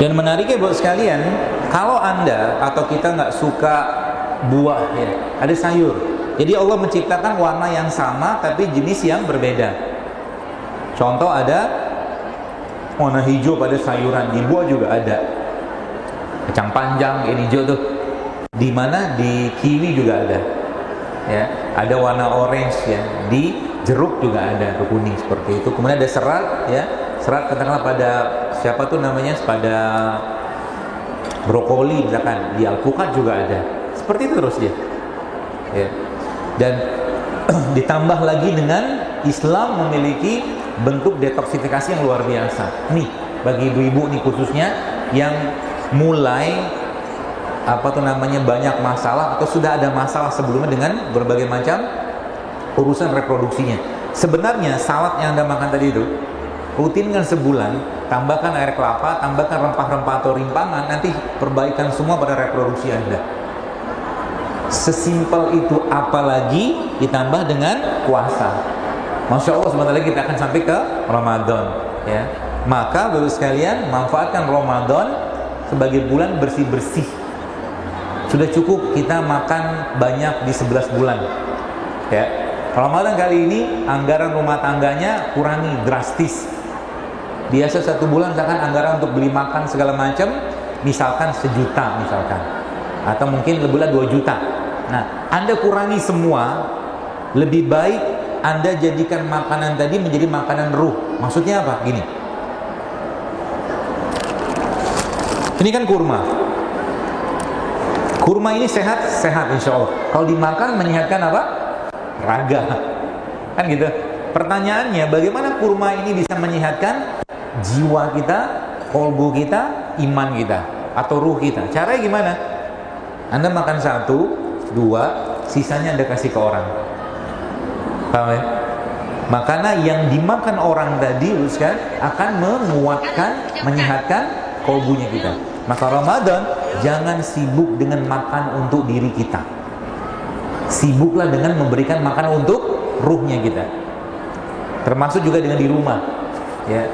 Dan menariknya buat sekalian, kalau Anda atau kita nggak suka buah ya, ada sayur. Jadi Allah menciptakan warna yang sama tapi jenis yang berbeda. Contoh ada warna hijau pada sayuran, di buah juga ada. Kacang panjang ini hijau tuh. Di mana di kiwi juga ada. Ya, ada warna orange ya, di jeruk juga ada kuning seperti itu. Kemudian ada serat ya. Serat katakanlah pada siapa tuh namanya, pada brokoli misalkan, di alpukat juga ada. Seperti itu terus dia. Ya. Dan ditambah lagi dengan Islam memiliki bentuk detoksifikasi yang luar biasa. Nih, bagi ibu-ibu nih khususnya yang mulai banyak masalah atau sudah ada masalah sebelumnya dengan berbagai macam urusan reproduksinya. Sebenarnya salad yang Anda makan tadi itu rutinkan sebulan, tambahkan air kelapa, tambahkan rempah-rempah atau rimpangan, nanti perbaikan semua pada reproduksi Anda. Sesimpel itu, apalagi ditambah dengan puasa. Masya Allah, sebentar lagi kita akan sampai ke Ramadan ya. Maka Bapak sekalian, manfaatkan Ramadan sebagai bulan bersih-bersih. Sudah cukup kita makan banyak di 11 bulan ya. Ramadan kali ini anggaran rumah tangganya kurangi drastis. Biasa 1 bulan misalkan anggaran untuk beli makan segala macam misalkan 1 juta misalkan, atau mungkin lebihlah 2 juta. Nah, Anda kurangi semua. Lebih baik Anda jadikan makanan tadi menjadi makanan ruh. Maksudnya apa? Gini, ini kan kurma. Kurma ini sehat insya Allah. Kalau dimakan menyehatkan apa? Raga. Kan gitu. Pertanyaannya, bagaimana kurma ini bisa menyehatkan jiwa kita, kolbu kita, iman kita, atau ruh kita? Caranya gimana? Anda makan 1, 2, sisanya Anda kasih ke orang. Paham ya? Makanan yang dimakan orang tadi akan menguatkan, menyehatkan kolbunya kita. Maka Ramadan jangan sibuk dengan makan untuk diri kita. Sibuklah dengan memberikan makan untuk ruhnya kita. Termasuk juga dengan di rumah. Ya.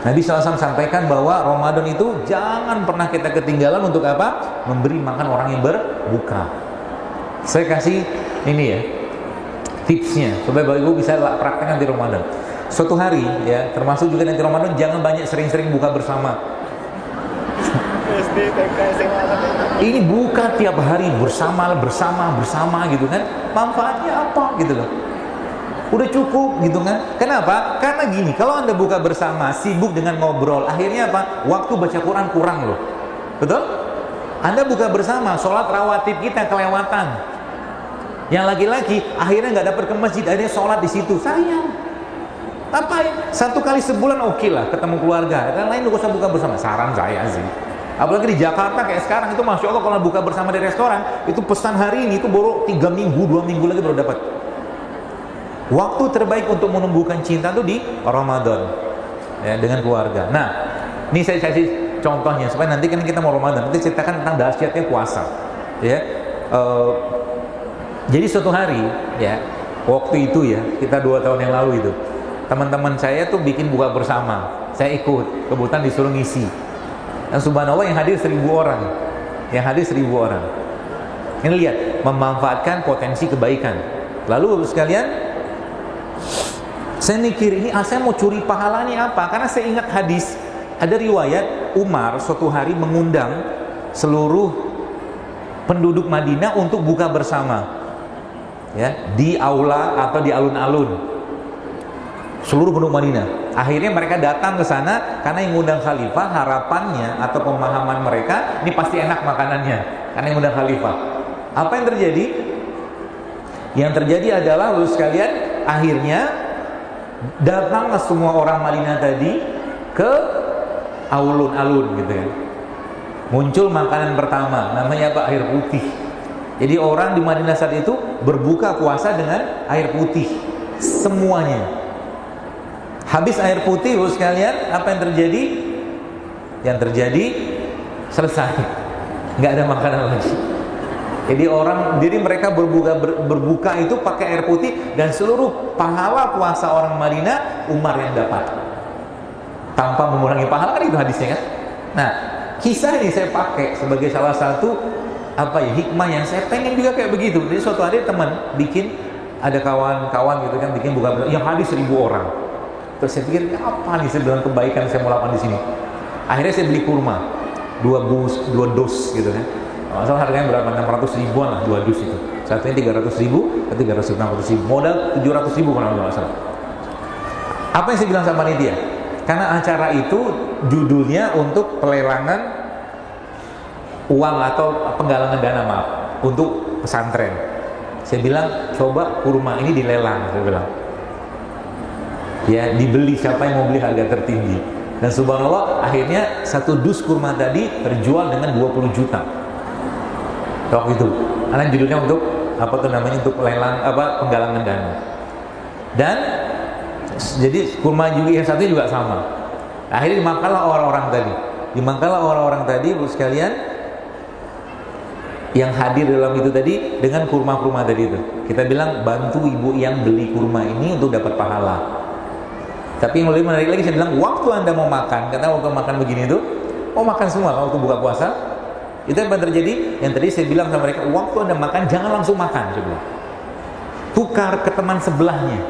Nabi SAW sampaikan bahwa Ramadan itu jangan pernah kita ketinggalan untuk apa? Memberi makan orang yang berbuka. Saya kasih ini ya, tipsnya supaya Bapak Ibu bisa praktekkan di Ramadan. Suatu hari ya, termasuk juga nanti Ramadan, jangan banyak sering-sering buka bersama. Ini buka tiap hari bersama gitu kan. Manfaatnya apa gitu loh. Udah cukup gitu kan. Kenapa? Karena gini, kalau Anda buka bersama, sibuk dengan ngobrol, akhirnya apa? Waktu baca Quran kurang loh. Betul? Anda buka bersama, sholat rawatib kita kelewatan. Yang laki-laki akhirnya nggak dapat ke masjid, akhirnya sholat di situ. Sayang. Ngapain? 1 kali sebulan oke lah ketemu keluarga. Dan lain nggak usah buka bersama. Saran saya sih. Apalagi di Jakarta kayak sekarang itu, Masya Allah, kalau buka bersama di restoran itu pesan hari ini itu baru 3 minggu, 2 minggu lagi baru dapat. Waktu terbaik untuk menumbuhkan cinta itu di Ramadan ya, dengan keluarga. Nah, ini saya kasih contohnya supaya nanti kan kita mau Ramadan, nanti ceritakan tentang dahsyatnya puasa ya. Jadi suatu hari ya, waktu itu ya, kita 2 tahun yang lalu itu, teman-teman saya tuh bikin buka bersama. Saya ikut, kebetulan disuruh ngisi. Dan subhanallah yang hadir 1.000 orang. Yang hadir 1.000 orang. Ini lihat, memanfaatkan potensi kebaikan. Lalu sekalian, saya mikir ini, saya mau curi pahala ini apa? Karena saya ingat hadis, ada riwayat Umar suatu hari mengundang seluruh penduduk Madinah untuk buka bersama, ya, di aula atau di alun-alun. Seluruh penduduk Madinah. Akhirnya mereka datang ke sana karena yang mengundang khalifah, harapannya atau pemahaman mereka, ini pasti enak makanannya karena yang mengundang khalifah. Apa yang terjadi? Yang terjadi adalah, lalu sekalian, akhirnya datanglah semua orang Madinah tadi ke alun-alun gitu kan. Muncul makanan pertama, namanya apa? Air putih. Jadi orang di Madinah saat itu berbuka puasa dengan air putih semuanya. Habis air putih, Bapak sekalian, apa yang terjadi? Yang terjadi selesai. Nggak ada makanan lagi. Jadi mereka berbuka itu pakai air putih, dan seluruh pahala puasa orang Madinah Umar yang dapat tanpa mengurangi pahala, kan itu hadisnya kan. Nah, kisah ini saya pakai sebagai salah satu hikmah yang saya pengen juga kayak begitu. Jadi suatu hari teman bikin, ada kawan-kawan gitu kan bikin buka puasa yang hadir 1.000 orang. Terus saya pikir apa nih sebenarnya kebaikan saya mau lakukan di sini. Akhirnya saya beli kurma 2 dos gitu kan. Masalah harganya berapa? 600 ribuan lah 2 dus itu. Satunya 300 ribu, 360 ribu. Modal 700 ribu kalau nggak salah. Apa yang saya bilang sama panitia? Karena acara itu judulnya untuk pelelangan uang atau penggalangan dana untuk pesantren. Saya bilang coba kurma ini dilelang, saya bilang. Ya, dibeli, siapa yang mau beli harga tertinggi. Dan subhanallah akhirnya 1 dus kurma tadi terjual dengan 20 juta. Waktu itu. Karena judulnya untuk untuk lelang penggalangan dana. Dan jadi kurma juga yang satu juga sama. Akhirnya dimakanlah orang-orang tadi, Ibu sekalian, yang hadir dalam itu tadi dengan kurma-kurma tadi itu. Kita bilang bantu ibu yang beli kurma ini untuk dapat pahala. Tapi yang lebih menarik lagi, saya bilang waktu Anda mau makan, karena waktu makan begini itu, mau makan semua waktu buka puasa. Itu yang terjadi. Yang tadi saya bilang sama mereka, waktu Anda makan jangan langsung makan, saya bilang. Tukar ke teman sebelahnya.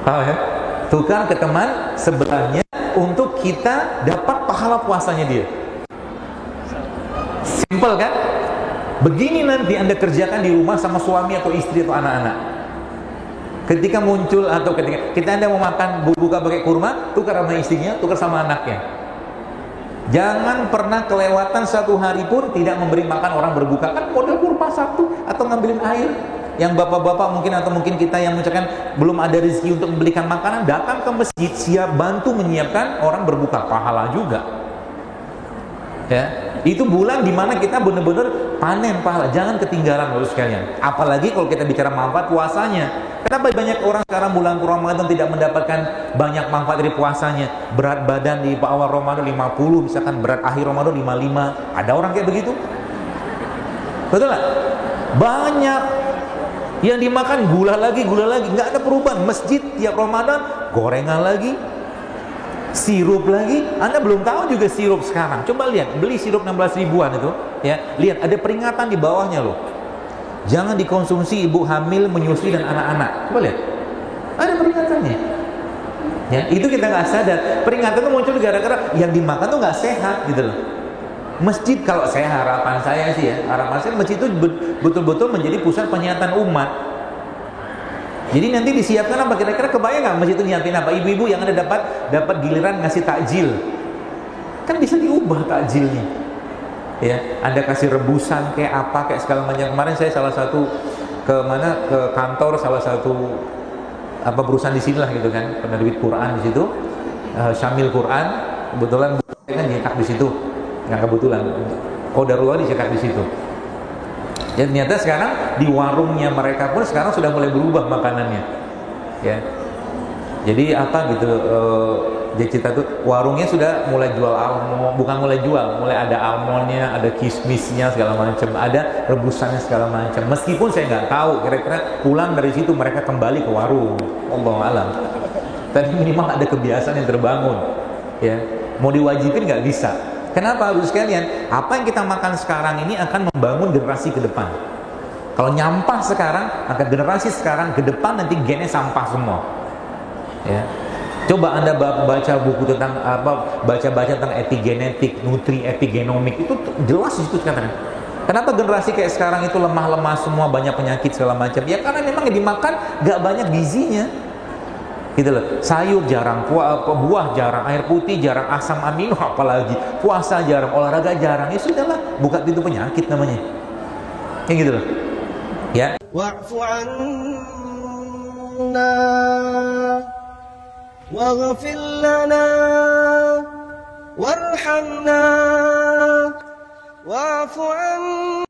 Paham ya? Tukar ke teman sebelahnya untuk kita dapat pahala puasanya dia. Simple kan? Begini nanti Anda kerjakan di rumah sama suami atau istri atau anak-anak. Ketika muncul atau ketika Anda mau makan buka pakai kurma, tukar sama istrinya, tukar sama anaknya. Jangan pernah kelewatan 1 hari pun tidak memberi makan orang berbuka. Kan modal kurma 1 atau ngambilin air. Yang bapak-bapak mungkin kita yang misalkan belum ada rezeki untuk membelikan makanan, datang ke masjid, siap bantu menyiapkan orang berbuka, pahala juga. Ya, itu bulan dimana kita benar-benar panen pahala, jangan ketinggalan Bapak sekalian. Apalagi kalau kita bicara manfaat puasanya. Kenapa banyak orang sekarang bulan Ramadan tidak mendapatkan banyak manfaat dari puasanya? Berat badan di awal Ramadan 50, misalkan berat akhir Ramadan 55. Ada orang kayak begitu? Betul nggak? Banyak yang dimakan gula lagi, nggak ada perubahan. Masjid tiap Ramadan gorengan lagi, sirup lagi. Anda belum tahu juga sirup sekarang. Coba lihat, beli sirup 16 ribuan itu, ya. Lihat ada peringatan di bawahnya loh. Jangan dikonsumsi ibu hamil, menyusui dan anak-anak. Coba lihat, ada peringatannya. Ya, itu kita nggak sadar. Peringatan itu muncul gara-gara yang dimakan tuh nggak sehat gitu loh. Masjid, kalau harapan saya sih ya, masjid itu betul-betul menjadi pusat penyiatan umat. Jadi nanti disiapkan apa? Kira-kira kebayang nggak masjid itu nyiapin apa? Ibu-ibu yang ada dapat giliran ngasih takjil, kan bisa diubah takjilnya. Ya, Anda kasih rebusan kayak apa, kayak segala macam. Kemarin saya salah satu ke kantor salah satu perusahaan di sini lah gitu kan, penerbit Quran di situ, Syamil Quran, kebetulan kan nyetak di situ. Nggak kebetulan, qadarullah dicetak di situ. Ya, ternyata sekarang di warungnya mereka pun sekarang sudah mulai berubah makanannya. Ya, jadi jadi kita tuh warungnya sudah mulai jual almond, bukan mulai jual, mulai ada almondnya, ada kismisnya segala macam, ada rebusannya segala macam. Meskipun saya nggak tahu, kira-kira pulang dari situ mereka kembali ke warung, Allahu a'lam. Tapi minimal ada kebiasaan yang terbangun. Ya, mau diwajibin nggak bisa. Kenapa Bapak sekalian? Apa yang kita makan sekarang ini akan membangun generasi ke depan. Kalau nyampah sekarang, maka generasi sekarang ke depan nanti gennya sampah semua. Ya. Coba Anda baca buku tentang baca tentang epigenetik, nutri epigenomik, itu jelas itu sekarang. Kenapa generasi kayak sekarang itu lemah-lemah semua, banyak penyakit segala macam? Ya karena memang yang dimakan nggak banyak gizinya. Gitu loh. Sayur jarang, buah jarang, air putih jarang, asam amino apalagi, puasa jarang, olahraga jarang. Ya sudahlah, buka pintu penyakit namanya. Kayak gitu loh. Ya. Wa'fu 'anna waghfir lana warhamna wa'fu 'anna